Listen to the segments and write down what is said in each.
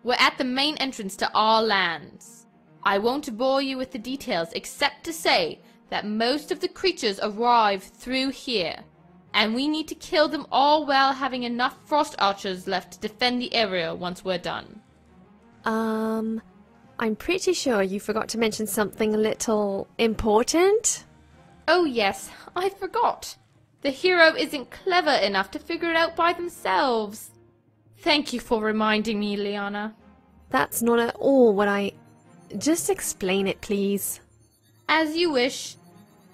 We're at the main entrance to our lands. I won't bore you with the details except to say that most of the creatures arrive through here, and we need to kill them all while having enough frost archers left to defend the area once we're done. I'm pretty sure you forgot to mention something a little important. Oh yes, I forgot. The hero isn't clever enough to figure it out by themselves. Thank you for reminding me, Liana. That's not at all what I... Just explain it, please. As you wish.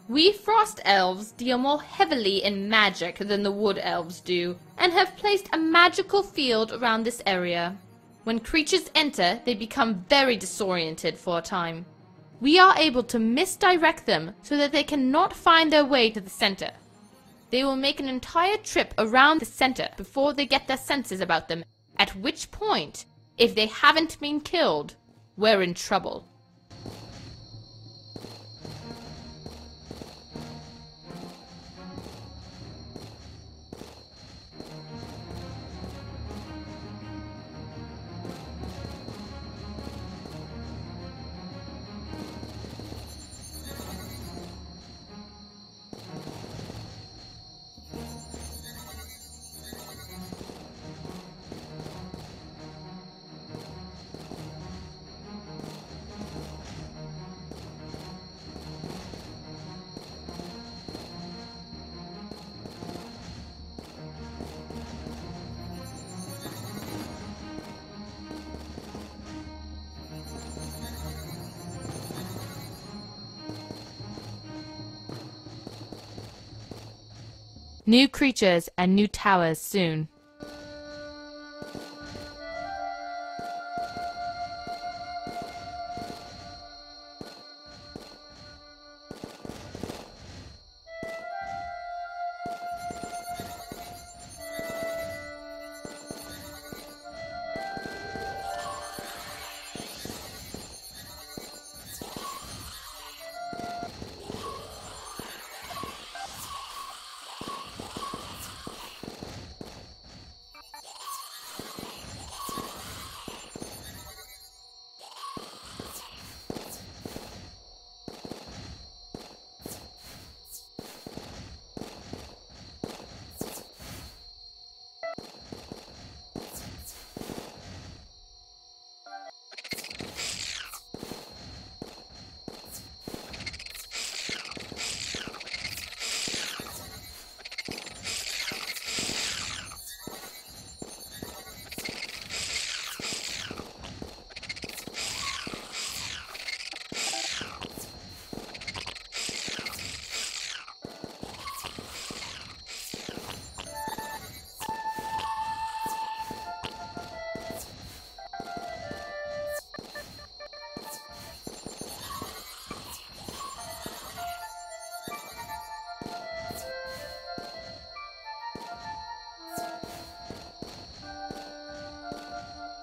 We frost elves deal more heavily in magic than the wood elves do, and have placed a magical field around this area. When creatures enter, they become very disoriented for a time. We are able to misdirect them so that they cannot find their way to the center. They will make an entire trip around the center before they get their senses about them, at which point, if they haven't been killed, we're in trouble. New creatures and new towers soon.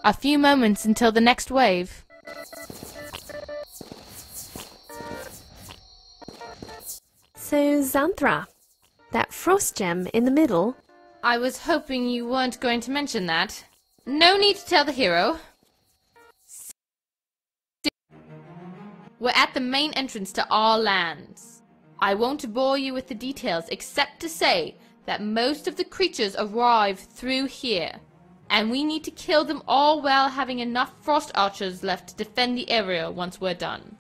A few moments until the next wave. So, Xanthra, that frost gem in the middle... I was hoping you weren't going to mention that. No need to tell the hero. We're at the main entrance to our lands. I won't bore you with the details except to say that most of the creatures arrive through here, and we need to kill them all while having enough frost archers left to defend the area once we're done.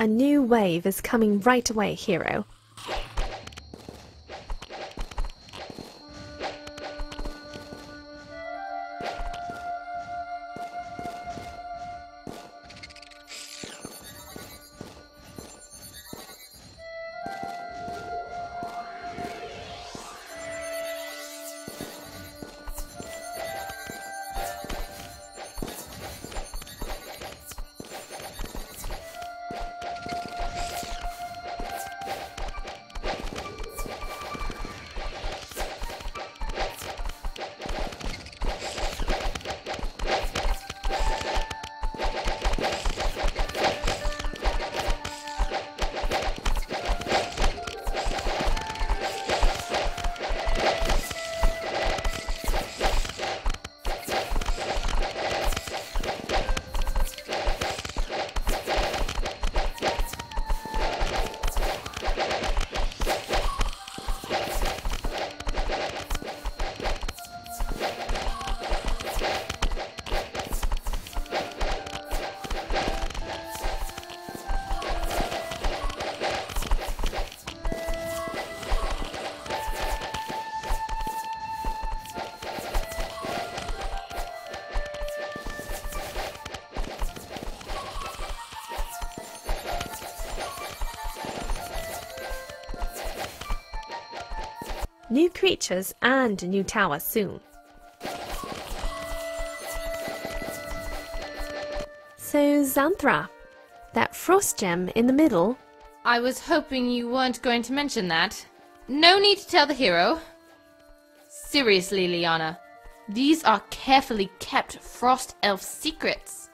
A new wave is coming right away, hero. New creatures and a new tower soon. So, Xanthra, that frost gem in the middle. I was hoping you weren't going to mention that. No need to tell the hero. Seriously, Liana, these are carefully kept frost elf secrets.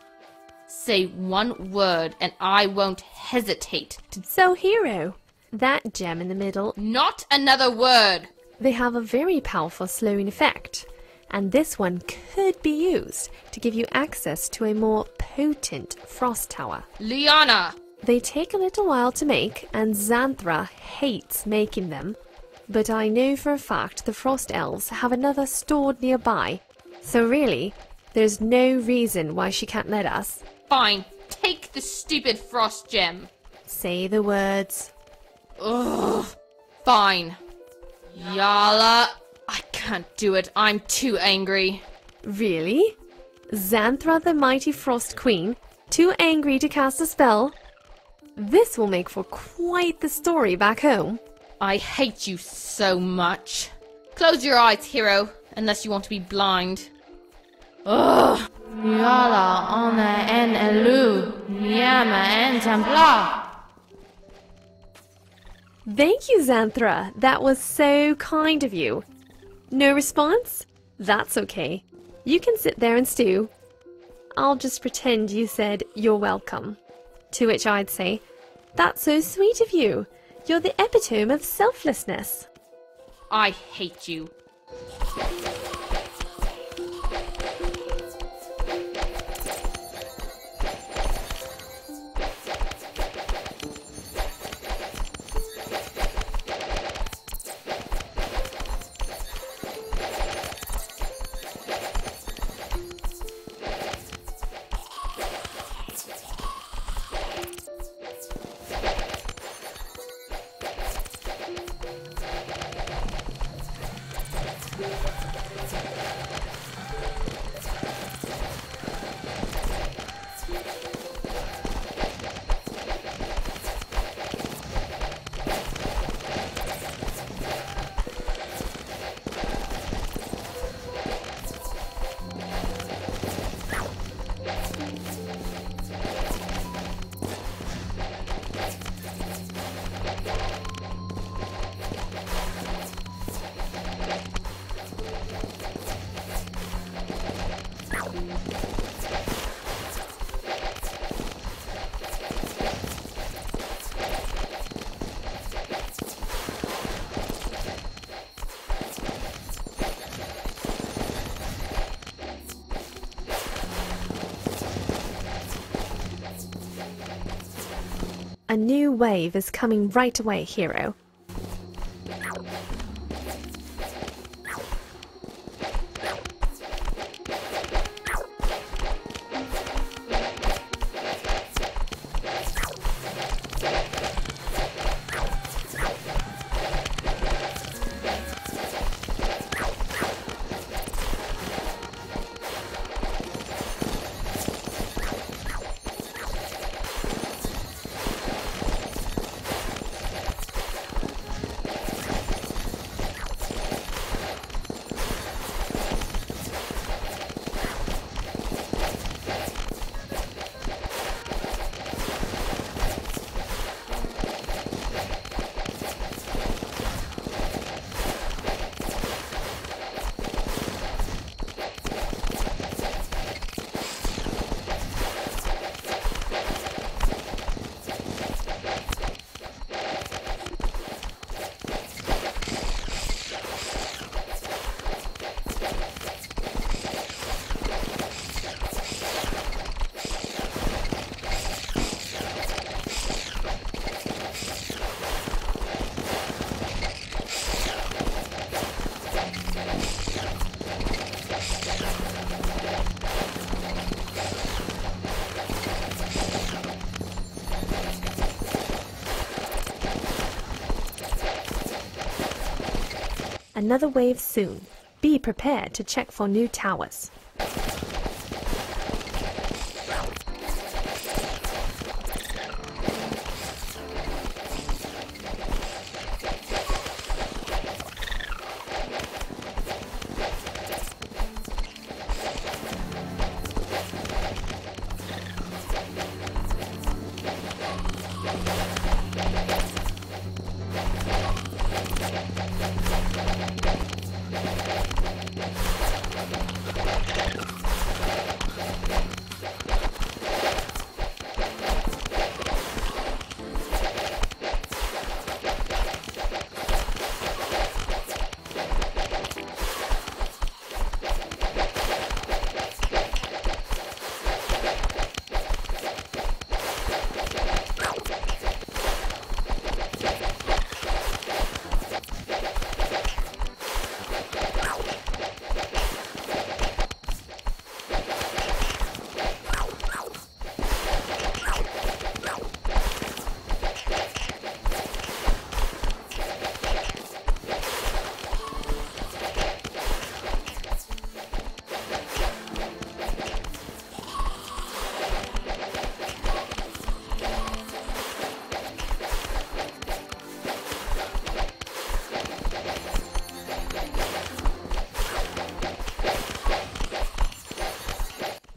Say one word and I won't hesitate to... So, hero, that gem in the middle. Not another word! They have a very powerful slowing effect, and this one could be used to give you access to a more potent frost tower. Liana! They take a little while to make, and Xanthra hates making them, but I know for a fact the frost elves have another stored nearby, so really, there's no reason why she can't let us. Fine, take the stupid frost gem. Say the words. Ugh, fine. Yala, I can't do it. I'm too angry. Really? Xanthra the mighty Frost Queen, too angry to cast a spell? This will make for quite the story back home. I hate you so much. Close your eyes, hero, unless you want to be blind. Ugh. Yala, ona en elu, nyama en templar. Thank you, Xanthra. That was so kind of you. No response? That's okay. You can sit there and stew. I'll just pretend you said you're welcome. To which I'd say, that's so sweet of you. You're the epitome of selflessness. I hate you. A new wave is coming right away, hero. Another wave soon. Be prepared to check for new towers.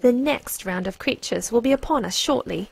The next round of creatures will be upon us shortly.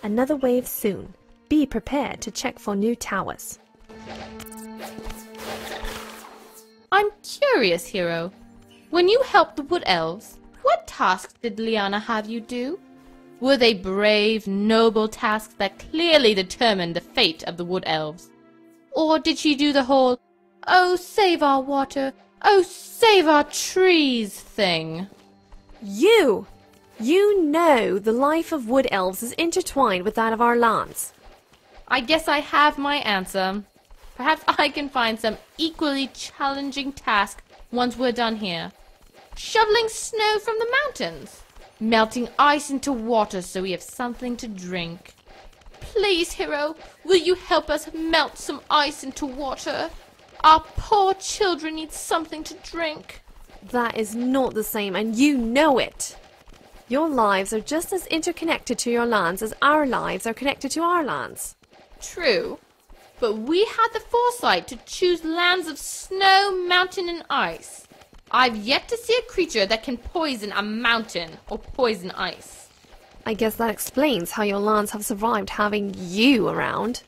Another wave soon. Be prepared to check for new towers. I'm curious, Hero. When you helped the Wood Elves, what tasks did Liana have you do? Were they brave, noble tasks that clearly determined the fate of the Wood Elves? Or did she do the whole, "Oh, save our water, oh, save our trees" thing? You know the life of Wood Elves is intertwined with that of our lands. I guess I have my answer. Perhaps I can find some equally challenging task once we're done here. Shoveling snow from the mountains. Melting ice into water so we have something to drink. Please, Hero, will you help us melt some ice into water? Our poor children need something to drink. That is not the same, and you know it. Your lives are just as interconnected to your lands as our lives are connected to our lands. True, but we had the foresight to choose lands of snow, mountain, and ice. I've yet to see a creature that can poison a mountain or poison ice. I guess that explains how your lands have survived having you around.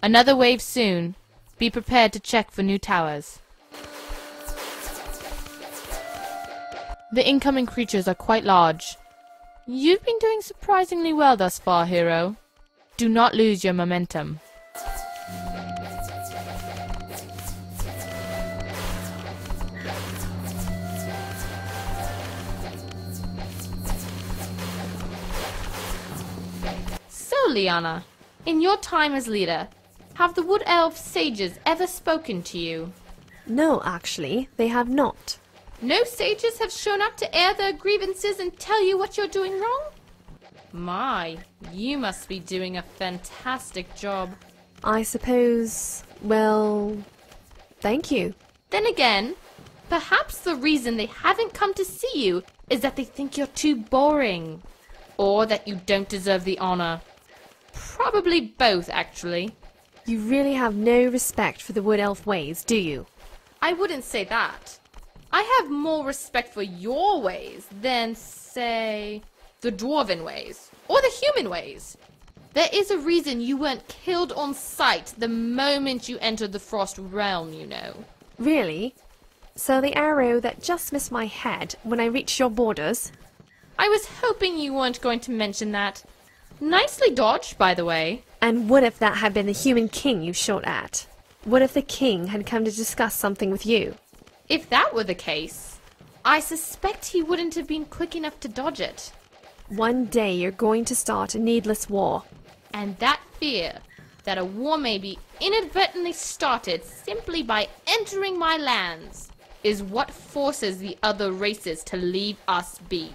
Another wave soon. Be prepared to check for new towers. The incoming creatures are quite large. You've been doing surprisingly well thus far, hero. Do not lose your momentum. So, Liana, in your time as leader, have the Wood Elf sages ever spoken to you? No, actually, they have not. No sages have shown up to air their grievances and tell you what you're doing wrong? My, you must be doing a fantastic job. I suppose, well, thank you. Then again, perhaps the reason they haven't come to see you is that they think you're too boring. Or that you don't deserve the honor. Probably both, actually. You really have no respect for the Wood Elf ways, do you? I wouldn't say that. I have more respect for your ways than, say, the Dwarven ways, or the human ways. There is a reason you weren't killed on sight the moment you entered the Frost Realm, you know. Really? So the arrow that just missed my head when I reached your borders? I was hoping you weren't going to mention that. Nicely dodged, by the way. And what if that had been the human king you shot at? What if the king had come to discuss something with you? If that were the case, I suspect he wouldn't have been quick enough to dodge it. One day you're going to start a needless war. And that fear that a war may be inadvertently started simply by entering my lands is what forces the other races to leave us be.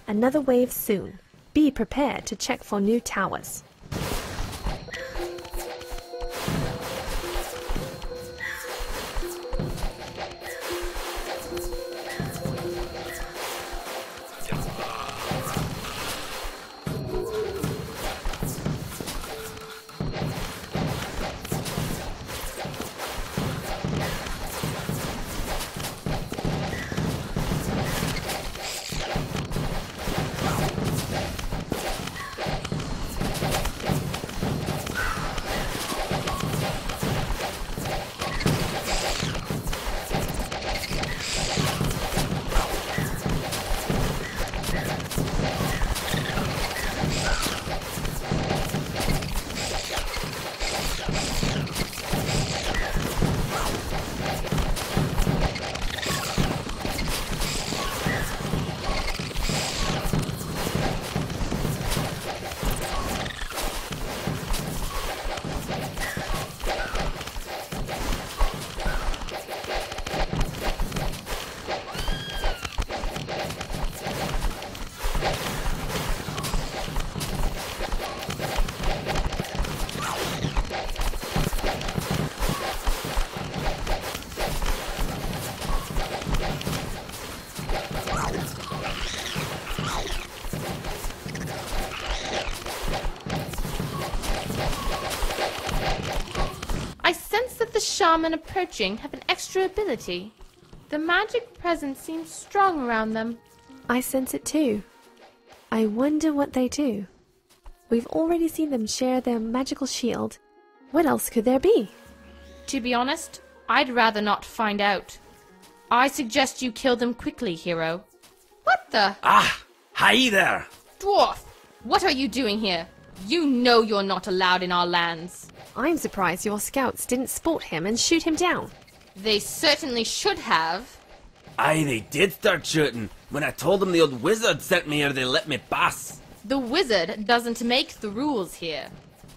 Another wave soon. Be prepared to check for new towers. The shaman approaching have an extra ability. The magic presence seems strong around them. I sense it too. I wonder what they do. We've already seen them share their magical shield. What else could there be? To be honest, I'd rather not find out. I suggest you kill them quickly, hero. What the? Ah! Hi there! Dwarf! What are you doing here? You know you're not allowed in our lands. I'm surprised your scouts didn't spot him and shoot him down. They certainly should have. Aye, they did start shooting. When I told them the old wizard sent me here, they let me pass. The wizard doesn't make the rules here.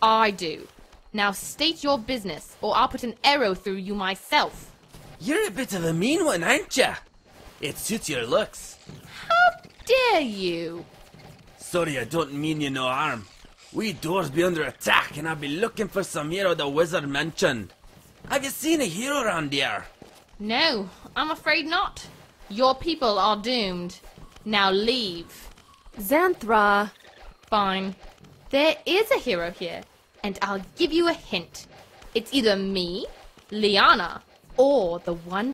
I do. Now state your business, or I'll put an arrow through you myself. You're a bit of a mean one, aren't ya? It suits your looks. How dare you? Sorry, I don't mean you no harm. We doors be under attack, and I'll be looking for some hero the wizard mentioned. Have you seen a hero around here? No, I'm afraid not. Your people are doomed. Now leave. Xanthra! Fine. There is a hero here, and I'll give you a hint. It's either me, Liana, or the one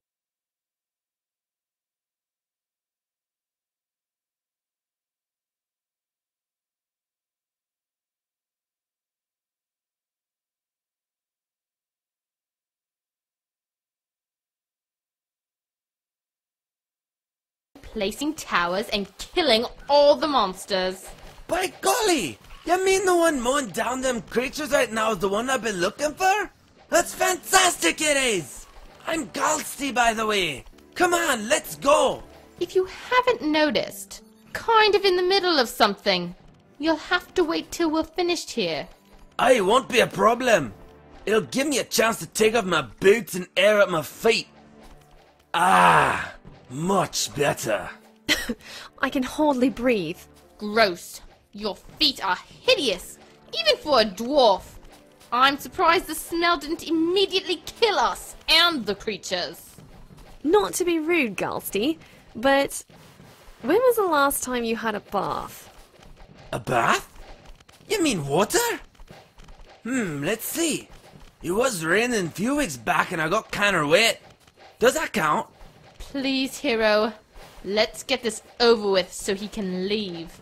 placing towers and killing all the monsters. By golly! You mean the one mowing down them creatures right now is the one I've been looking for? That's fantastic it is! I'm Galsty, by the way. Come on, let's go! If you haven't noticed, kind of in the middle of something. You'll have to wait till we're finished here. Aye, won't be a problem. It'll give me a chance to take off my boots and air up my feet. Ah, much better. I can hardly breathe. Gross. Your feet are hideous, even for a dwarf. I'm surprised the smell didn't immediately kill us and the creatures. Not to be rude, Galsty, but when was the last time you had a bath? A bath? You mean water? Let's see. It was raining a few weeks back and I got kinda wet. Does that count? Please, hero. Let's get this over with so he can leave.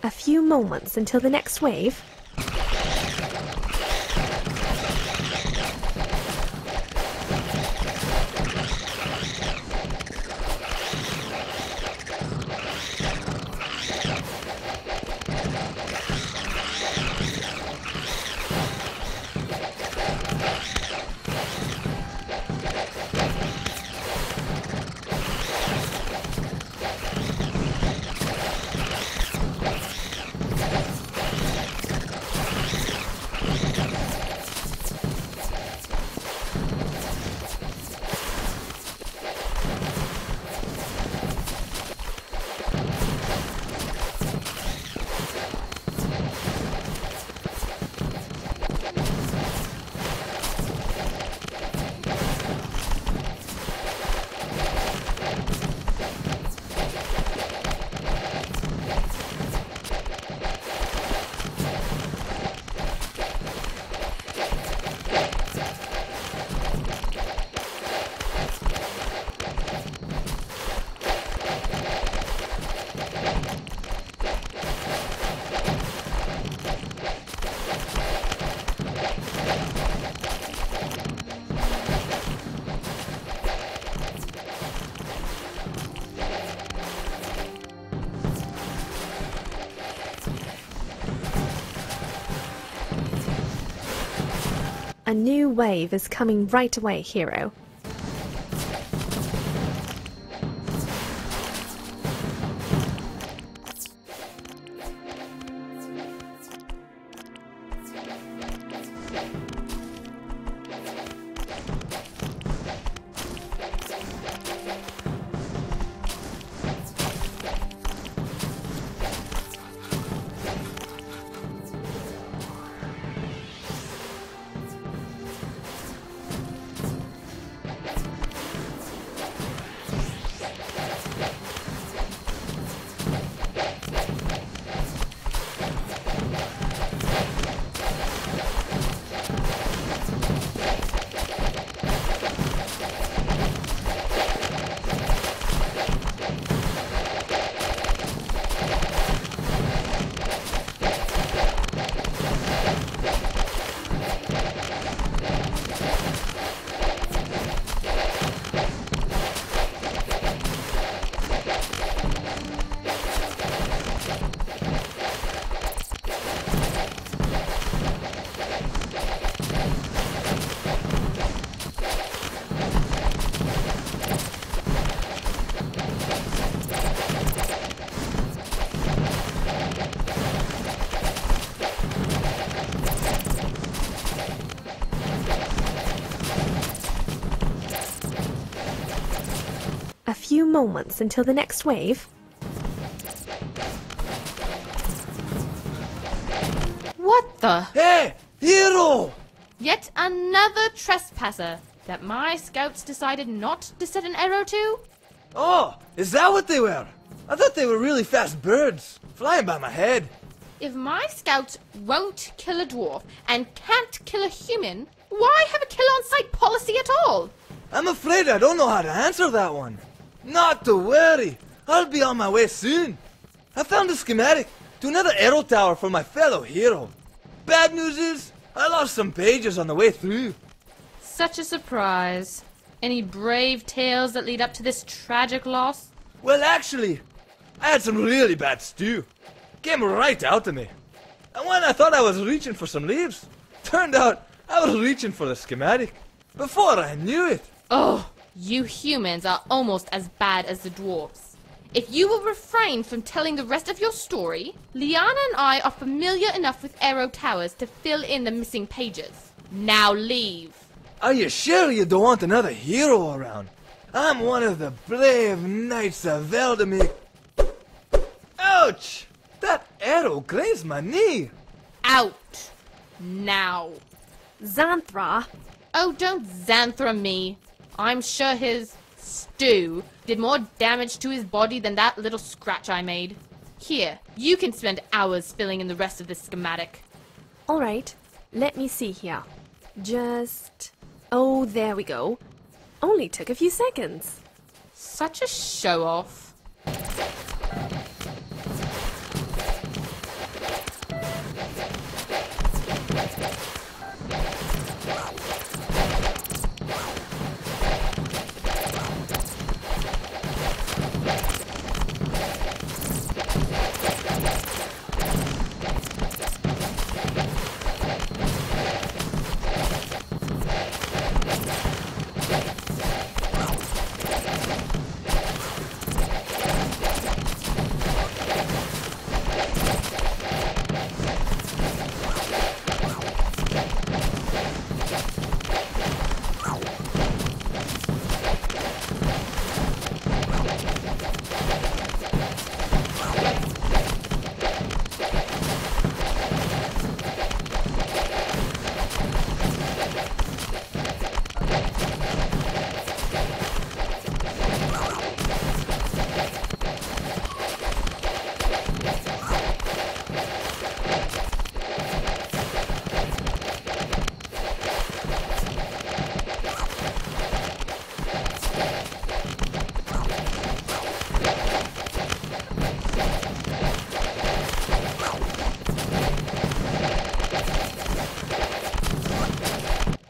A few moments until the next wave. A new wave is coming right away, hero. moments until the next wave. What the? Hey, hero! Yet another trespasser that my scouts decided not to set an arrow to? Oh, is that what they were? I thought they were really fast birds, flying by my head. If my scouts won't kill a dwarf and can't kill a human, why have a kill-on-sight policy at all? I'm afraid I don't know how to answer that one. Not to worry, I'll be on my way soon. I found a schematic to another arrow tower for my fellow hero. Bad news is, I lost some pages on the way through. Such a surprise. Any brave tales that lead up to this tragic loss? Well, actually, I had some really bad stew. Came right out of me. And when I thought I was reaching for some leaves, turned out I was reaching for the schematic. Before I knew it. Oh, you humans are almost as bad as the dwarves. If you will refrain from telling the rest of your story, Liana and I are familiar enough with arrow towers to fill in the missing pages. Now leave. Are you sure you don't want another hero around? I'm one of the brave knights of Eldamik. Ouch! That arrow grazed my knee. Out. Now. Xanthra, Oh, don't Xanthra me. I'm sure his stew did more damage to his body than that little scratch I made. Here, you can spend hours filling in the rest of this schematic. alright, let me see here. Just... oh, there we go. Only took a few seconds. Such a show-off.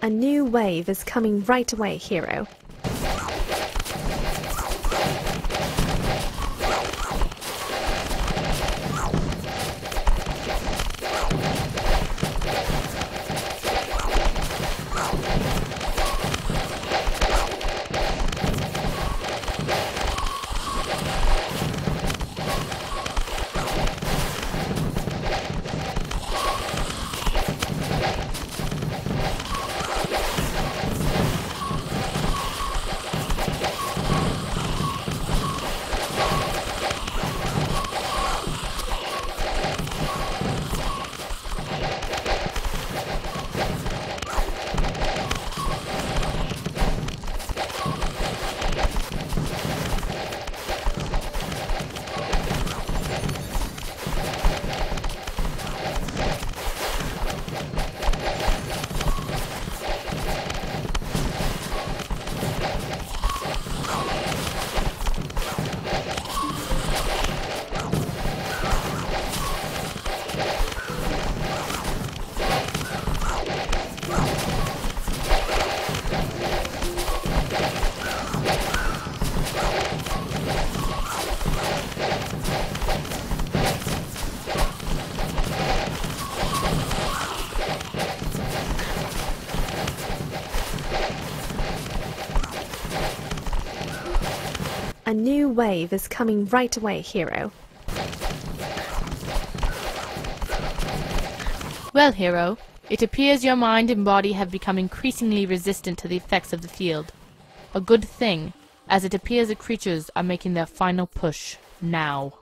A new wave is coming right away, hero. A new wave is coming right away, hero. Well, hero, it appears your mind and body have become increasingly resistant to the effects of the field. A good thing. as it appears the creatures are making their final push now.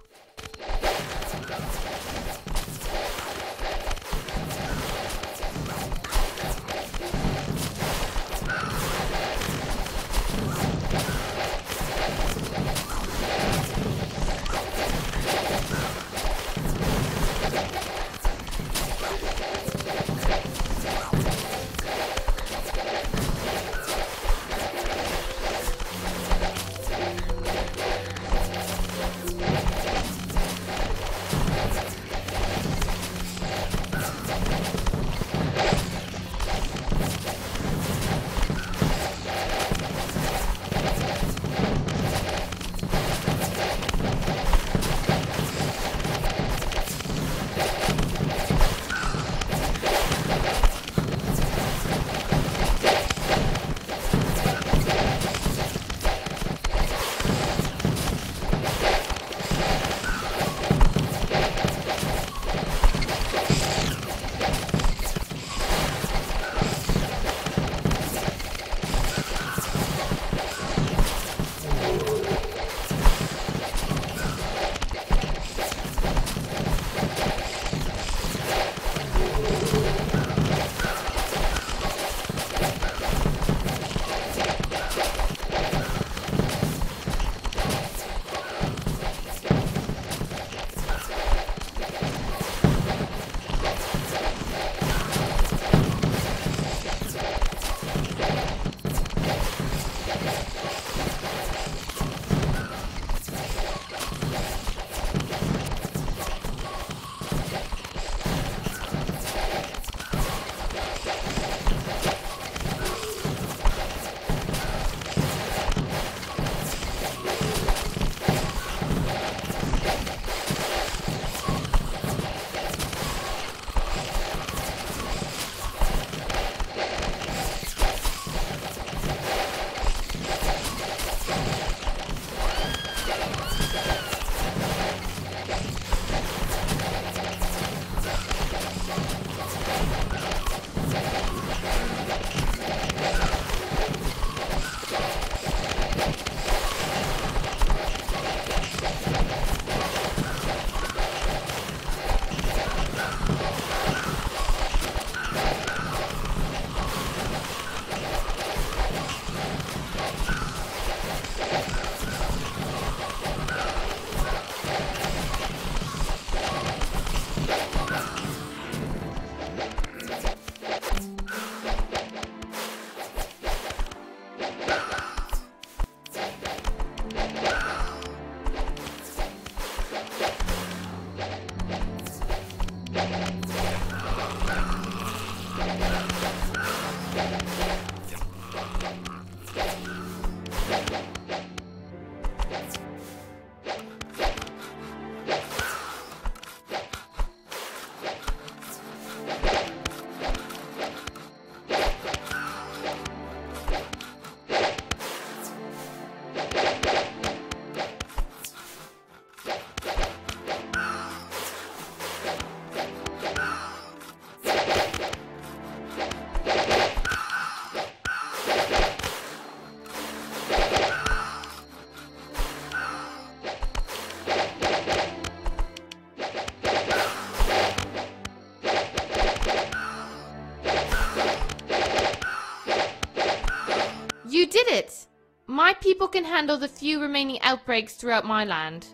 You did it! My people can handle the few remaining outbreaks throughout my land.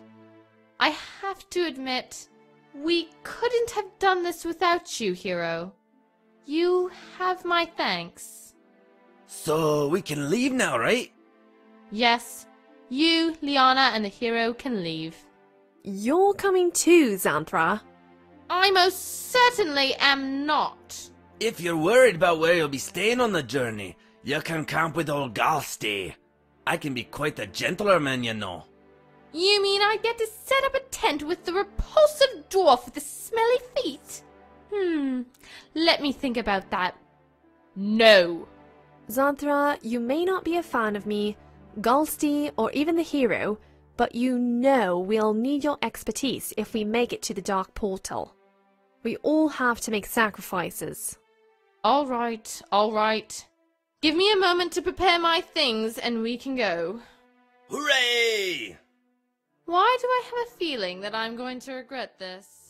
I have to admit, we couldn't have done this without you, hero. You have my thanks. So we can leave now, right? Yes, you, Liana, and the hero can leave. You're coming too, Xanthra. I most certainly am not. If you're worried about where you'll be staying on the journey, you can camp with old Galsty. I can be quite a gentler man, you know. You mean I get to set up a tent with the repulsive dwarf with the smelly feet? Let me think about that. No. Xanthra, you may not be a fan of me, Galsty, or even the hero, but you know we'll need your expertise if we make it to the Dark Portal. We all have to make sacrifices. All right, all right. Give me a moment to prepare my things and we can go. Hooray! Why do I have a feeling that I'm going to regret this?